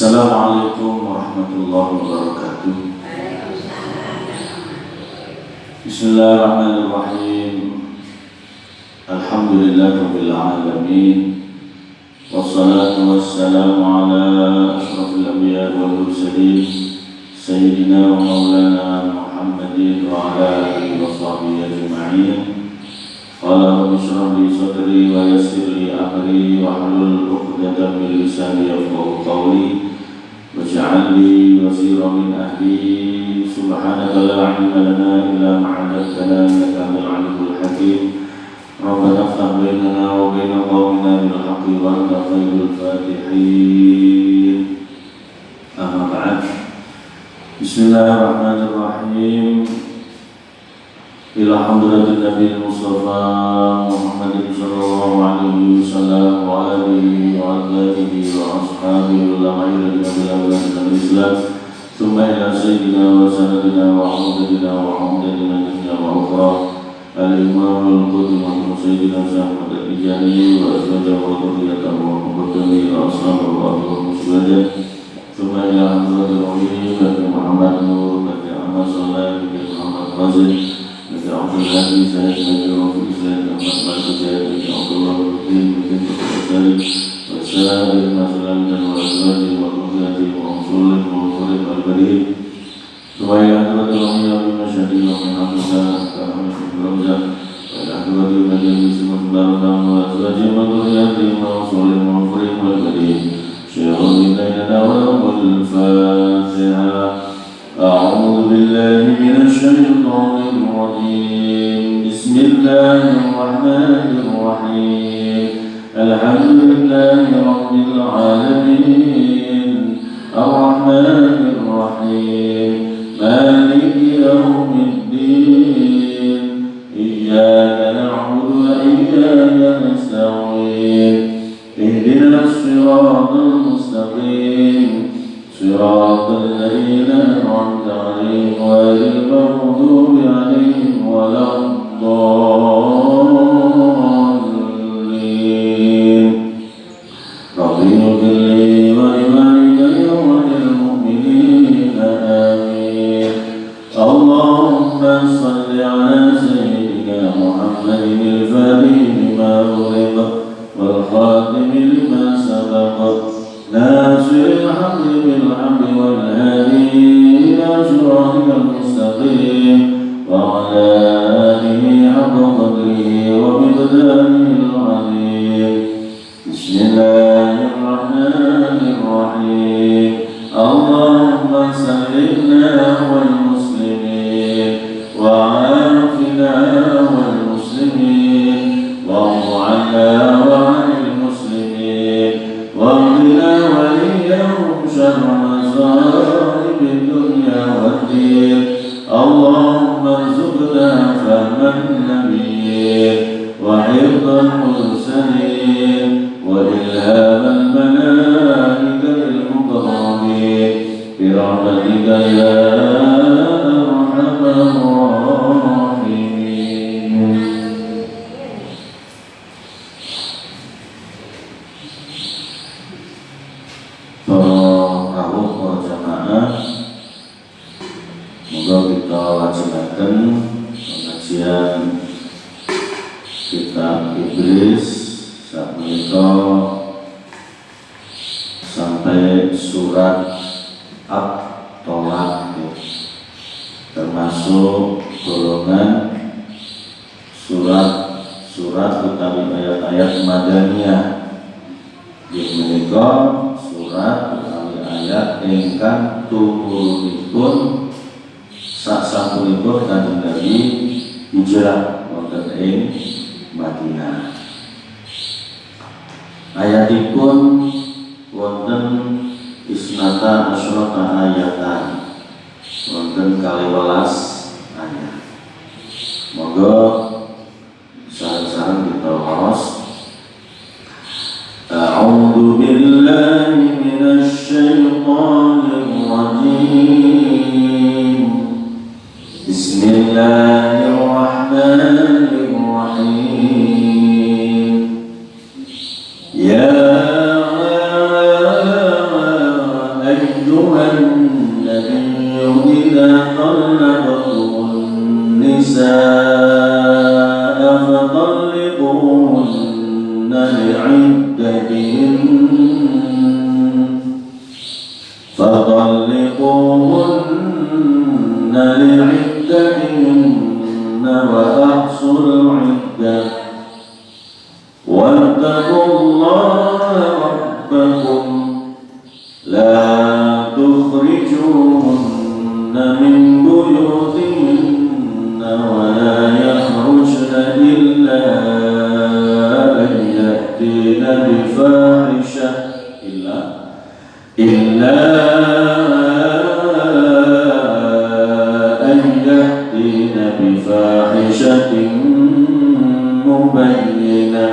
Assalamualaikum warahmatullahi wabarakatuh. Bismillahirrahmanirrahim. Alhamdulillahirabbil alamin. Wassalatu wassalamu ala asyrafil anbiya'i wal mursalin sayyidina wa maulana Muhammadin wa ala alihi wa sahbihi ajma'in. Qala rabbi shrah li sadri wa yassir li amri wa hlul 'uqdatam min lisani yafqahu qawli waj'al li waziran min ahli. Subhanaka la 'ilma lana illa ma 'allamtana innaka antal 'alimul hakim. Rabbana iftah bainana wa baina qaumina bil haqqi wa anta khairul fatihin. Amma ba'd. Bismillahirrahmanirrahim. Ila hamdulatin Nabi Mustafa Muhammadin sallallahu alaihi wasallam wa alihi wa alihi wa ashabihi ulama'i dan Islam. Tsumma ila sayyidina wa sanadina wa hamdina wa hamdina dunya wa ukhra al-imam al-qudman sayyidina Ahmad al-Tijani wa azwajahu wa dhurriyyatahu wa muqaddami ila ashabihi wa muslimin. Tsumma ila hamdulatil Nabi Muhammad nur Nabi Ahmad sallallahu alaihi Muhammad Fazil Abdul Hafiz saya sebagai wakil Islam Ahmad Batu saya bagi Abdullah Rutin bikin Keputusan Wassalamualaikum warahmatullahi wabarakatuh wa rahmatullahi wa barakatuh. Supaya Tuhan yang bermasyarakat Alhamdulillah kami berhamdulillah pada Tuhan yang bismillahirrahmanirrahim wa azwajim wa dhurriyyatim wa sholih wa mughfir wa barik. Syahrul minna wal Fatiha. أعوذ بالله من الشيطان الرجيم. بسم الله الرحمن الرحيم. الحمد لله رب العالمين الرحمن الرحيم مالك يوم الدين إياك نعبد وإياك نستعين اهدنا الصراط المستقيم صراط الذين أنعمت عليهم غير المغضوب عليهم ولا الضالين. رب اغفر لي ولوالدي وللمؤمنين آمين. اللهم صل على سيدنا محمد الفاتح لما أغلق والخاتم لما سبق ناصر الحق بالحق والهادي إلى صراطك المستقيم وعلى آله حق قدره ومقداره العظيم. بسم الله الرحمن الرحيم. اللهم سلمنا والمسلمين وعافنا والمسلمين واعف عنا وعن المسلمين واغفنا وليهم شر مصائب الدنيا والدين. اللهم ارزقنا فهم النبيين وحفظ المرسلين وإلهام الملائكة المقربين برحمتك يا أرحم الراحمين. Moga kita laksanakan pengajian kitab Iblis saat menikah sampai surat At-Tolak, termasuk golongan surat utawi ayat-ayat Madaniyah yang menikah surat utawi ayat ingkang tumuripun sasampunipun Kanjeng Nabi hijrah wonten ing Madinah. Ayatipun wonten isnata asyrata ayatan, wonten 12 ayat. Monggo sareng-sareng kita waos. A'udzu billahi minasy syaithanir rajim. Bismillahirrahmanirrahim. Ya النساء فطلقوهن لعدتهن وأحصوا العدة واتقوا الله ربكم لا تخرجوهن من بيوتهن ولا يخرجن إلا أن يأتين بفاحشة إلا أن يأتين بفاحشة مبينة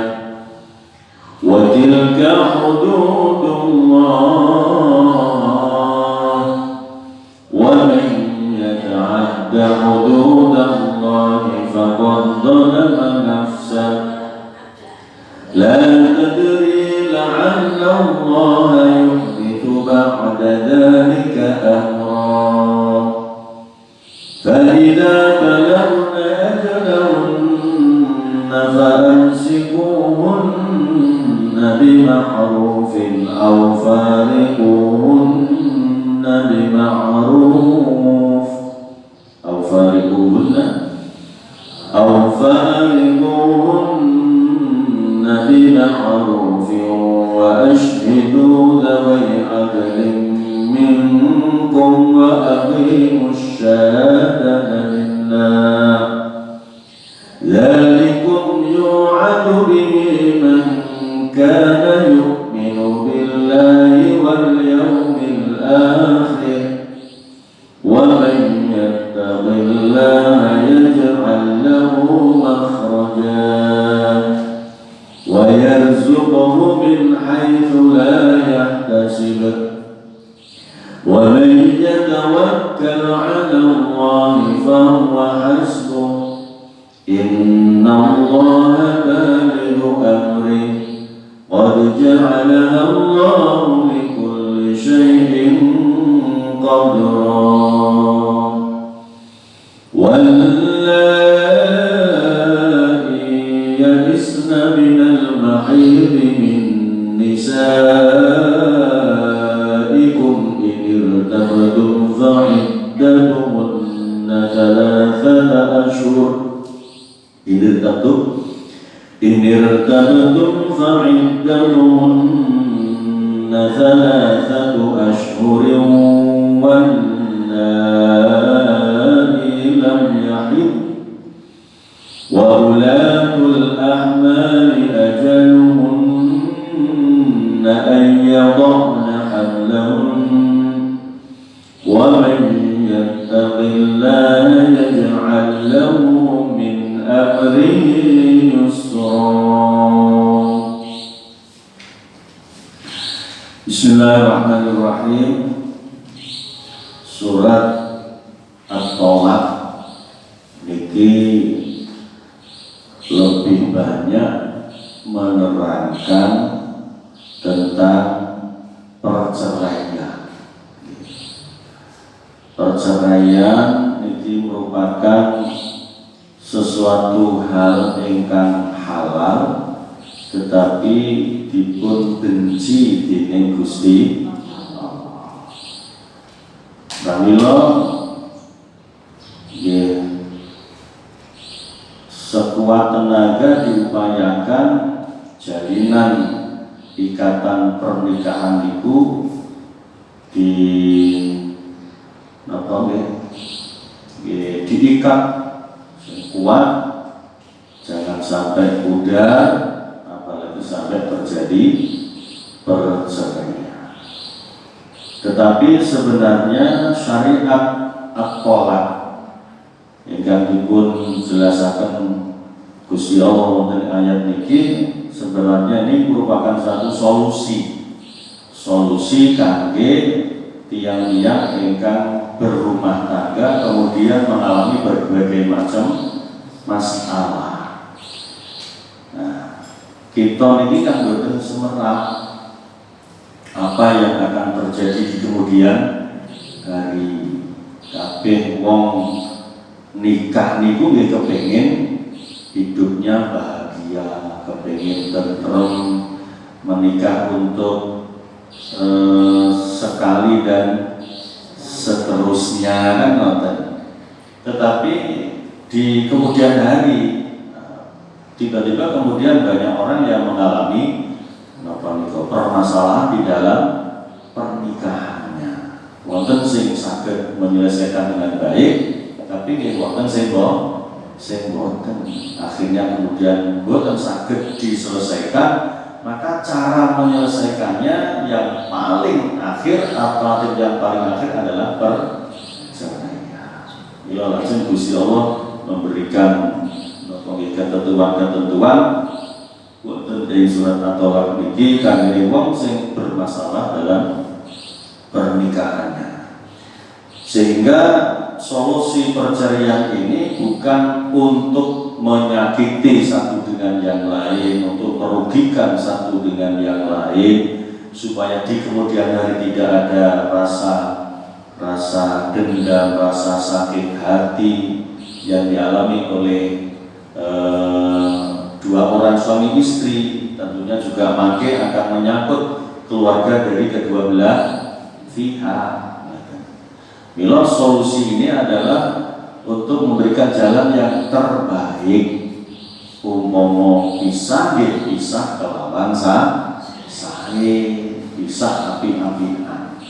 وتلك حدود الله ومن يتعد حدود الله فقد ظلم نفسه لا تدري لعل الله يحدث بعد ذلك أمرا فإذا بلغن أجلهن فأمسكوهن بمعروف أو فارقوهن بمعروف أو فارقوهن بمعروف وأشهدوا ذوي عدل منكم وأقيموا الشهادة لله ذلكم يوعظ به من كان يؤمن بالله واليوم الآخر ومن يتق الله يجعل له مخرجا ويرزقه من حيث لا يحتسب ومن يتوكل على الله فهو حسبه إن الله بالغ أمره قد جعلها الله لكل شيء قدرا واللائي يئسن من المحيض من نسائكم إن ارتبتم فعدتهن ثلاثة أشهر إن ارتبتم فعدتهن ثلاثة أشهر واللائي لم يحضن وأولاة الأحمال أجلهن أن يضعن حملهن ومن يتق الله يجعل له من أمره يسرا. Bismillahirrahmanirrahim. Surat At-Tolak niki lebih banyak menerangkan tentang perceraian. Perceraian ini merupakan sesuatu hal ingkang halal tetapi dipun benci dening Gusti Allah. Pramila sekuat tenaga diupayakan jalinan ikatan pernikahan itu diikat kuat, jangan sampai pudar, apalagi sampai terjadi perceraian. Tetapi sebenarnya syariat at-thalaq ingkang dipun jelasaken Gusti Allah wonten ayat niki sebenarnya ini merupakan satu solusi kangge tiang-tiang ingkang berumah tangga kemudian mengalami berbagai macam masalah. Nah, kita ini kan boten semerap apa yang akan terjadi di kemudian hari. Kabeh wong nikah niku nggih kepengin hidupnya bahagia, kepengin tentrem, menikah untuk sekali dan seterusnya kan ngoten. Tetapi di kemudian hari tiba-tiba kemudian banyak orang yang mengalami permasalahan di dalam pernikahannya. Wonten sing saged menyelesaikan dengan baik, tapi nggih wonten sing boten. Akhirnya kemudian boten saged diselesaikan, maka cara menyelesaikannya yang paling akhir, alternatif yang paling akhir adalah perceraian. Ya langsung Gusti Allah memberikan ketentuan-ketentuan wonten ing surat At-Thalaq niki kangge wong sing bermasalah dalam pernikahannya. Sehingga solusi perceraian ini bukan untuk menyakiti satu dengan yang lain, untuk merugikan satu dengan yang lain, supaya di kemudian hari tidak ada rasa dendam, rasa sakit hati yang dialami oleh dua orang suami istri. Tentunya juga makin akan menyangkut keluarga dari kedua belah pihak. Mila solusi ini adalah untuk memberikan jalan yang terbaik. Umomo pisah kelawan saling pisah api-apian.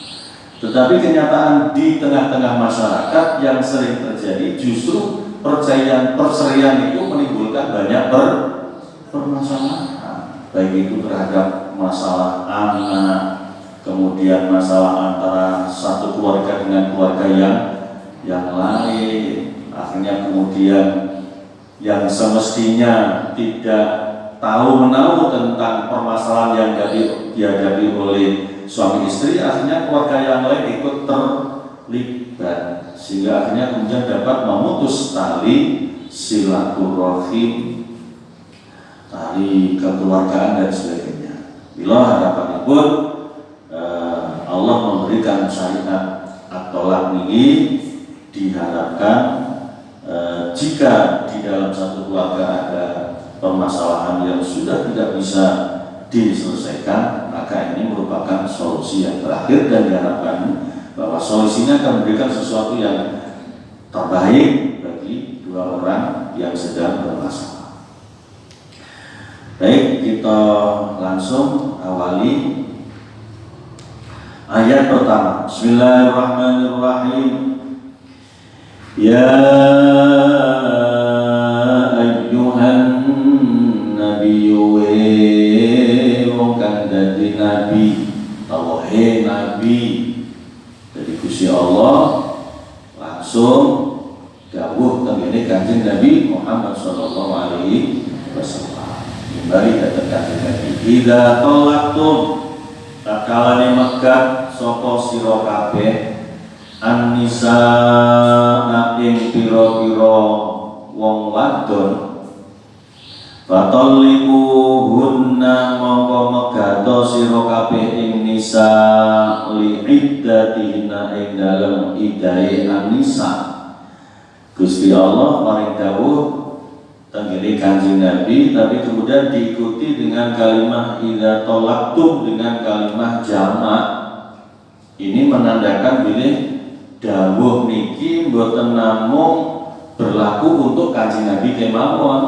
Tetapi kenyataan di tengah-tengah masyarakat yang sering terjadi justru perceraian itu menimbulkan banyak permasalahan, baik itu terhadap masalah anak, kemudian masalah antara satu keluarga dengan keluarga yang lain. Akhirnya kemudian yang semestinya tidak tahu menahu tentang permasalahan yang dihadapi oleh suami istri, akhirnya keluarga yang lain ikut terlibat, sehingga akhirnya kemudian dapat memutus tali silaturahim, tali kekeluargaan dan sebagainya. Bila harapan pun Allah memberikan syariat At-Thalaq ini diharapkan jika di dalam satu keluarga ada permasalahan yang sudah tidak bisa diselesaikan, maka ini merupakan solusi yang terakhir dan diharapkan bahwa solusinya akan memberikan sesuatu yang terbaik bagi dua orang yang sedang bermasalah. Baik, kita langsung awali ayat pertama. Bismillahirrahmanirrahim. Ya ayyuhan nabiyyu wong kang dadi nabi, he nabi. Jadi Gusti Allah langsung dawuh tentang Kanjeng Nabi Muhammad sallallahu alaihi wasallam. Kembali datang Kanjeng Nabi, "Idza talaqtum takalane megat sapa sira kabeh an-nisa ing pira-pira wong wadon, fatalliquhunna mongko megato sira kabeh ing nisa li iddatihinna ing dalem iddahe an-nisa." Gusti Allah maring dawuh tenggene Kanjeng Nabi, tapi kemudian diikuti dengan kalimat idza talaqtum dengan kalimat jamak. Ini menandakan bilih dawuh niki mboten namung berlaku untuk Kanjeng Nabi kemawon,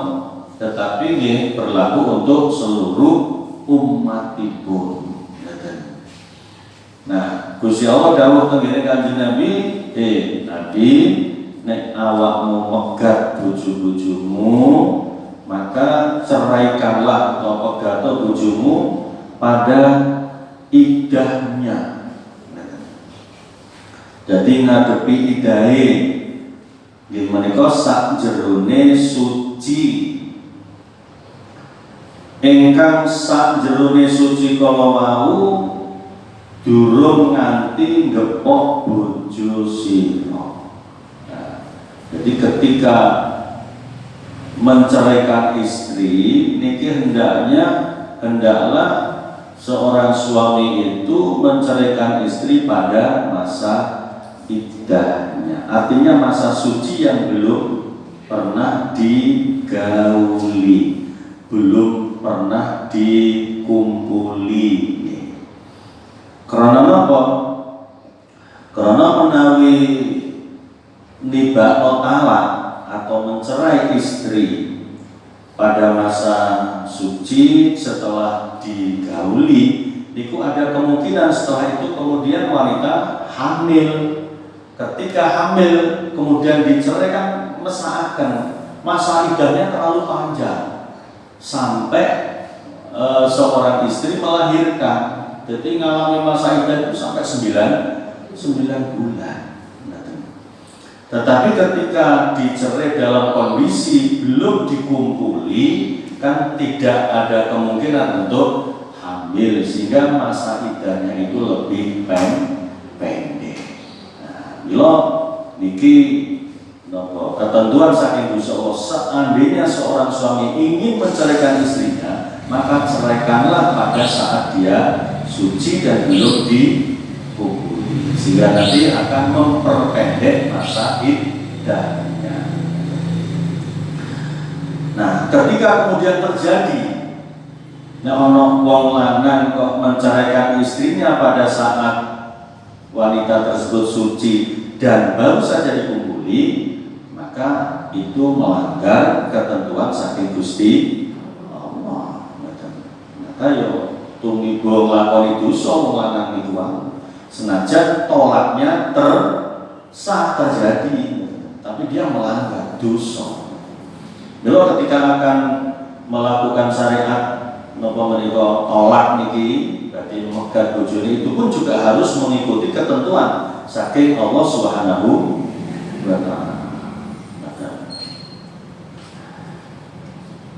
tetapi nggih berlaku untuk seluruh umatipun. Nah, Gusti Allah dawuh tenggene Kanjeng Nabi, Nabi, nek awakmu megat bojo-bojomu, maka ceraikanlah atau pegato bojomu pada iddahnya. Jadi ngadepi idahe nggih menika sakjerone suci. Ingkang sakjerone suci kala wau durung nganti ngepok bojo sira. Nah, jadi ketika menceraikan istri niki hendaklah seorang suami itu menceraikan istri pada masa iddahnya artinya masa suci yang belum pernah digauli, belum pernah dikumpuli. Karena apa? Karena menawi nibakno talak atau mencerai istri pada masa suci setelah digauli, itu ada kemungkinan setelah itu kemudian wanita hamil. Ketika hamil kemudian dicerai kan mesraakan, masa iddahnya terlalu panjang sampai seorang istri melahirkan. Jadi ngalami masa iddah itu sampai 9 bulan. Tetapi ketika dicerai dalam kondisi belum dikumpuli, kan tidak ada kemungkinan untuk hamil, sehingga masa iddahnya itu lebih pendek. Nah, bila niki ketentuan saking Gusti Allah, seandainya seorang suami ingin menceraikan istrinya, maka ceraikanlah pada saat dia suci dan belum dikumpuli, sehingga nanti akan memperpendek masa iddahnya. Nah, ketika kemudian terjadi ono wong lanang kok menceraikan istrinya pada saat wanita tersebut suci dan baru saja dikumpuli, maka itu melanggar ketentuan saking Gusti Allah. Maka yo tumibo nglakoni dosa wong lanang niku senajan tolaknya sah terjadi, tapi dia melanggar dosa. Kalau ketika akan melakukan syariat napa menika tolak niki, berarti megat bojone, itu pun juga harus mengikuti ketentuan saking Allah Subhanahu wa taala.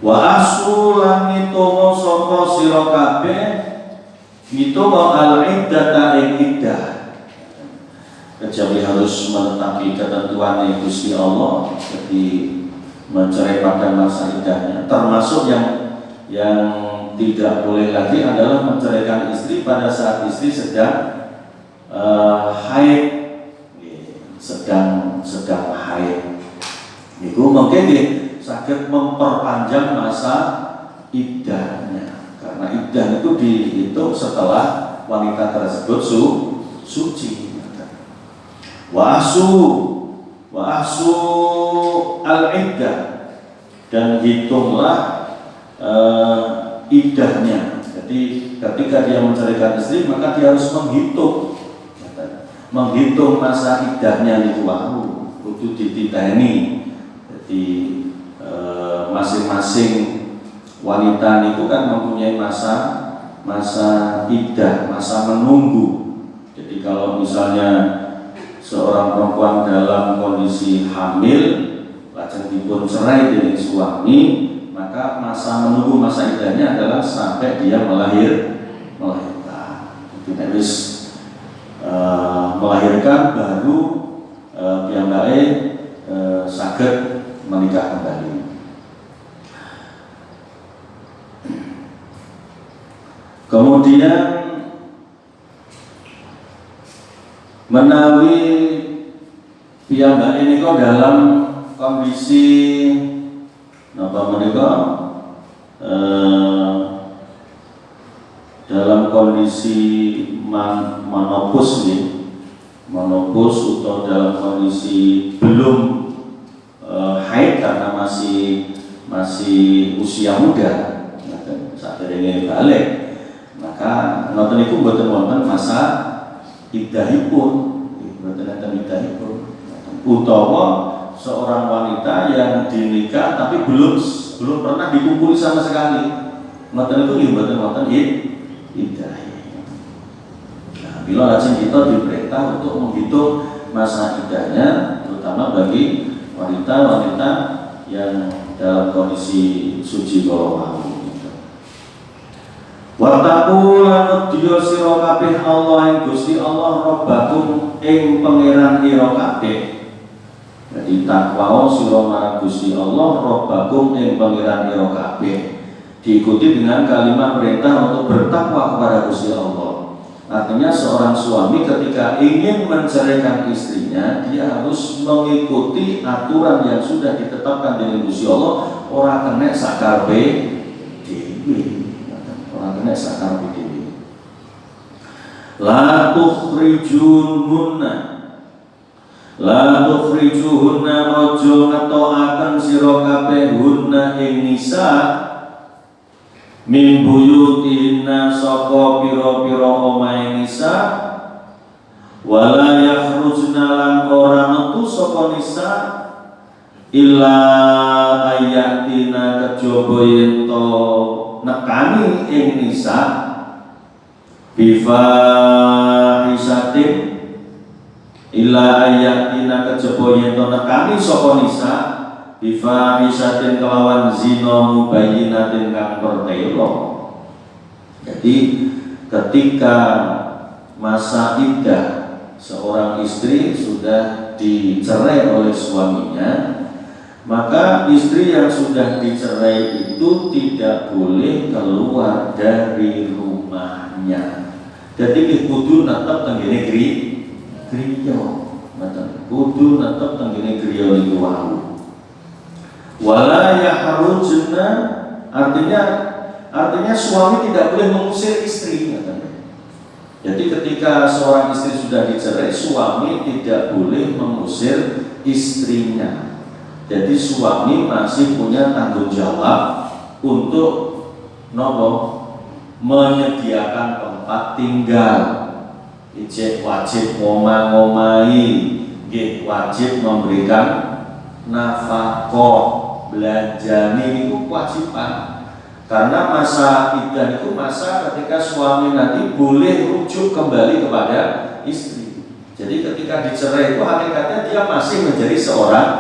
Wa asulan ngitoma sapa sira kabeh ngitoma al-iddata ing iddah, kecuali harus menetapi ketentuan Gusti Allah, jadi mencerai pada masa iddahnya. Termasuk yang tidak boleh lagi adalah menceraikan istri pada saat istri sedang haid, sedang haid. Itu mungkin sakit memperpanjang masa iddahnya, karena iddah itu dihitung setelah wanita tersebut suci. Wa asu al-iddah, dan hitunglah iddahnya. Jadi ketika dia menceraikan istri, maka dia harus menghitung masa iddahnya itu kudu dititeni. Jadi masing-masing wanita itu kan mempunyai masa iddah, masa menunggu. Jadi kalau misalnya seorang perempuan dalam kondisi hamil lajeng dipun cerai dengan suami, maka masa menunggu masa iddahnya adalah sampai dia melahirkan. Jadi harus melahirkan baru piyambake saged menikah kembali. Kemudian menawi piyambake niku dalam kondisi napa menika dalam kondisi menopause atau dalam kondisi belum haid karena masih usia muda, saat derenge balik, maka ngoten niku mboten wonten masa iddahipun, utawa seorang wanita yang dinikah tapi belum pernah dikumpuli sama sekali, ngoten niku nggih mboten wonten iddah. Nah, bila lajeng kita diperintah untuk menghitung masa iddahnya, terutama bagi wanita-wanita yang dalam kondisi suci kala wau. Wattaqu lan wedya sira kabeh Allah ing Gusti Allah Rabbakum ing pangeran ira kabeh. Jadi takwa sira marang Gusti Allah Rabbakum ing pangeran ira kabeh. Diikuti dengan kalimat perintah untuk bertakwa kepada Gusti Allah. Artinya seorang suami ketika ingin menceraikan istrinya, dia harus mengikuti aturan yang sudah ditetapkan dengan Gusti Allah. Ora kena sakarpe dhewe. Ora kena sakarpe dhewe. La tukhrijuhunna. La tukhrijuhunna ojo ngetoaken sira kabeh hunna ing nisa min buyutinna saka pira-pira omahe nisa wala yakhrujna lan ora metu saka nisa illa ayatina kejaba yen to nekani ing nisa bifahisatin illa ayatina kejaba yen to nekani saka nisa bifahisatin kelawan zina mubayyinatin kang pertelo. Jadi ketika masa iddah seorang istri sudah dicerai oleh suaminya, maka istri yang sudah dicerai itu tidak boleh keluar dari rumahnya. Jadi kudu netep tenggene griya, kudu netep tenggene griya niku wau. Wala yahrujna artinya suami tidak boleh mengusir istrinya. Jadi ketika seorang istri sudah dicerai, suami tidak boleh mengusir istrinya. Jadi suami masih punya tanggung jawab untuk menyediakan tempat tinggal. Ijek wajib ngomah-ngomahi, nggih wajib memberikan nafkah. Belanjani itu kewajiban, karena masa iddah itu masa ketika suami nanti boleh rujuk kembali kepada istri. Jadi ketika dicerai itu hakikatnya dia masih menjadi seorang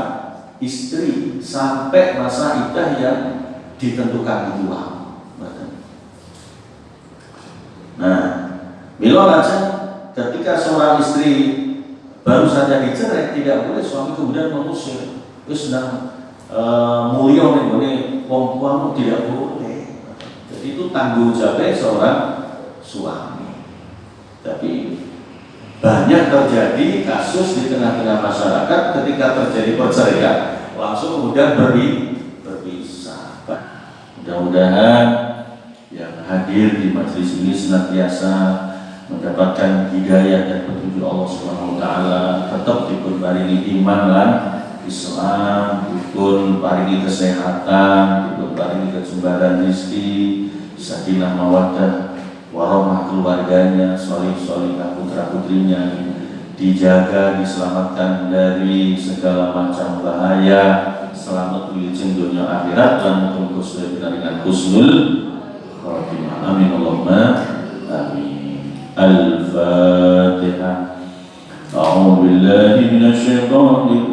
istri sampai masa iddah yang ditentukan itu. Nah, mila aja ketika seorang istri baru saja dicerai, tidak boleh suami kemudian mengusir. Terus sedang mulia nih wong tidak boleh. Jadi itu tanggung jawab seorang suami. Tapi banyak terjadi kasus di tengah-tengah masyarakat ketika terjadi perceraian langsung kemudian berpisah. Mudah-mudahan yang hadir di majelis ini senantiasa mendapatkan hidayah dan petunjuk Allah Subhanahu wa taala, tetap diparingi iman lan Islam, dipun paringi kesehatan, dipun paringi kejembaran rezeki, sakinah mawaddah warahmah keluarganya, sholih-sholihah putra-putrinya, dijaga, diselamatkan dari segala macam bahaya, selamat wilujeng dunia akhirat dan mutus dengan husnul khotimah. Amin Allahumma amin. Al-Fatihah. A'udzu billahi minasyaitonir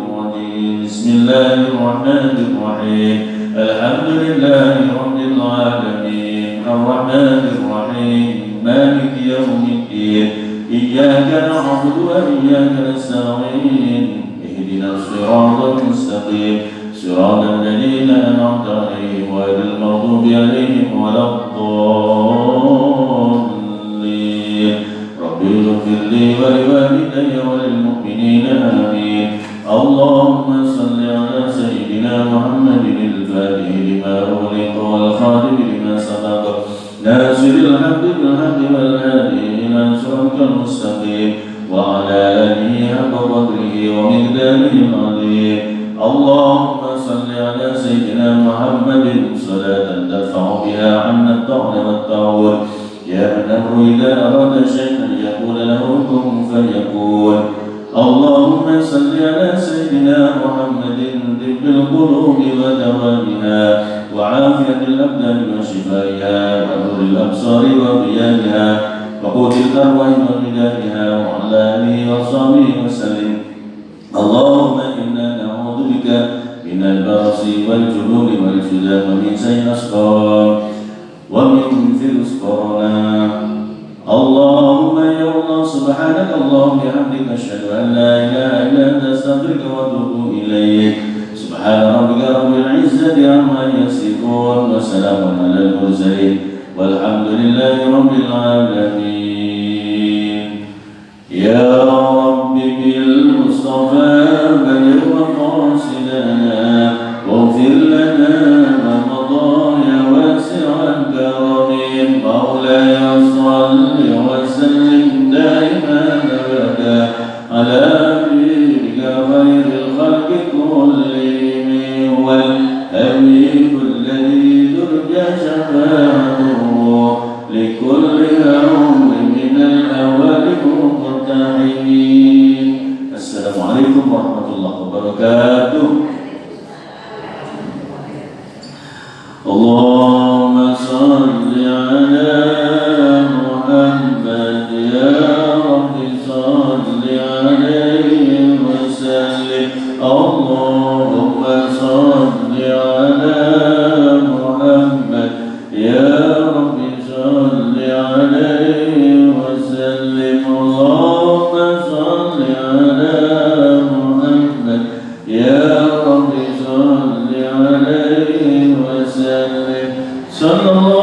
Bismillahirrahmanirrahim. Alhamdulillahi rabbil alamin. Arrahmanir rahim. Maliki yaumiddin. Iyyaka na'budu wa iyyaka nasta'in. Ihdinas siratal mustaqim. Siratal ladzina an'amta 'alaihim ghairil maghdubi 'alaihim waladdallin. Rabbighfir li wa liwalidayya wa lil mu'minina amin. Allahumma salli ala sayyidina Muhammadin al-Fatih lima ughliqa wal khatim lima sabaqa nasiril haqqi bil haqqi wal hadi ila siratal mustaqim wa ala alihi haqqa qadrihi wa miqdarihi al-'azim. Allahumma salli ala sayyidina Muhammadin salatan tadfa'u biha 'anna at-ta'na wat-ta'awud ya man amru idza arada shay'an yaqulu lahu kun fayakun. Allahumma salli ala sayyidina Muhammadin tibbil qulubi wa dawaiha wa afiyatil abdani wa shifaiha wa nuril absari wa qiyamiha wa qutil arwahi wa midaniha wa ala alihi wa sahbihi wa sallim. Allahumma inna na'udzu bika minal barasi wal jununi wal judam wa min sayyi'il asqam wa min fil qarana. Allahumma ya Allah subhanaka Allahumma bihamdika asyhadu an la ilaha illa anta astaghfiruka wa atubu ilaik. Subhana rabbika rabbil izzati amma yasifun wa salamun alal mursalin walhamdulillahi rabbil alamin. يا رب بالمصطفى بلغ مقاصدنا واغفر لنا ما مضى يا واسع الكرم مولاي صل وسلم دائما ابدا على نبيك خير الخلق كلهم هو الحبيب الذي ترجى شفاعته لكل يوم من الاول مقتحمين. السلام عليكم ورحمة الله وبركاته. اللهم صل على محمد يا رب صل عليه وسلم. اللهم صل على محمد يا رب صل عليه وسلم. اللهم صل على محمد يا رب صل عليه وسلم. صلى الله